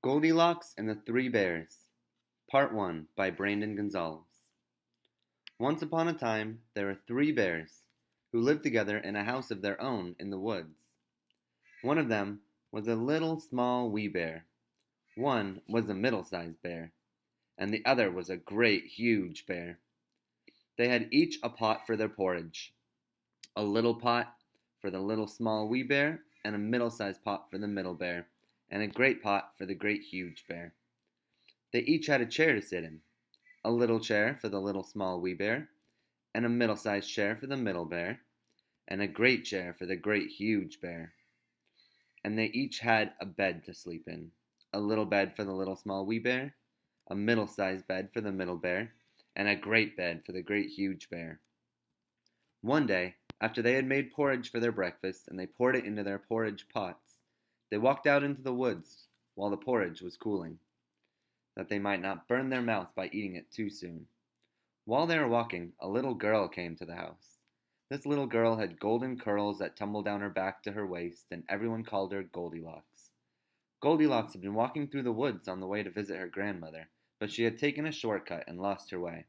Goldilocks and the Three Bears, Part 1 by Brandon Gonsalves. Once upon a time, there were three bears who lived together in a house of their own in the woods. One of them was a little small wee bear, one was a middle-sized bear, and the other was a great huge bear. They had each a pot for their porridge, a little pot for the little small wee bear, and a middle-sized pot for the middle bear, and a great pot for the great huge bear. They each had a chair to sit in, a little chair for the little small wee bear, and a middle-sized chair for the middle bear, and a great chair for the great huge bear. And they each had a bed to sleep in, a little bed for the little small wee bear, a middle-sized bed for the middle bear, and a great bed for the great huge bear. One day, after they had made porridge for their breakfast and they poured it into their porridge pots, they walked out into the woods while the porridge was cooling, that they might not burn their mouths by eating it too soon. While they were walking, a little girl came to the house. This little girl had golden curls that tumbled down her back to her waist, and everyone called her Goldilocks. Goldilocks had been walking through the woods on the way to visit her grandmother, but she had taken a shortcut and lost her way.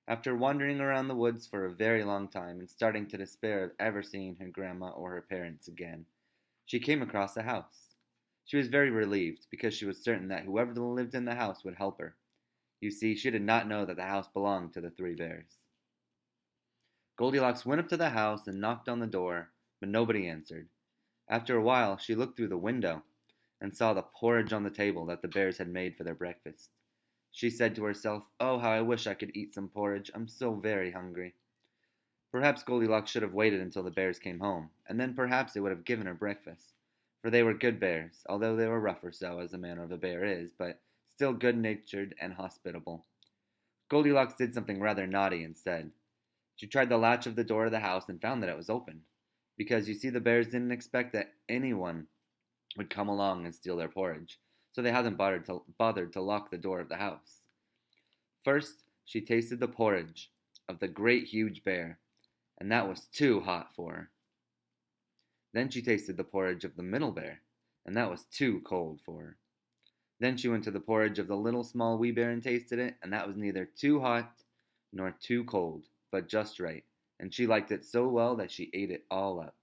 After wandering around the woods for a very long time and starting to despair of ever seeing her grandma or her parents again, she came across a house. She was very relieved, because she was certain that whoever lived in the house would help her. You see, she did not know that the house belonged to the three bears. Goldilocks went up to the house and knocked on the door, but nobody answered. After a while, she looked through the window and saw the porridge on the table that the bears had made for their breakfast. She said to herself, "Oh, how I wish I could eat some porridge. I'm so very hungry." Perhaps Goldilocks should have waited until the bears came home, and then perhaps they would have given her breakfast. For they were good bears, although they were rough or so, as the manner of a bear is, but still good-natured and hospitable. Goldilocks did something rather naughty instead. She tried the latch of the door of the house and found that it was open, because you see the bears didn't expect that anyone would come along and steal their porridge, so they hadn't bothered to lock the door of the house. First, she tasted the porridge of the great huge bear, and that was too hot for her. Then she tasted the porridge of the middle bear, and that was too cold for her. Then she went to the porridge of the little small wee bear and tasted it, and that was neither too hot nor too cold, but just right, and she liked it so well that she ate it all up.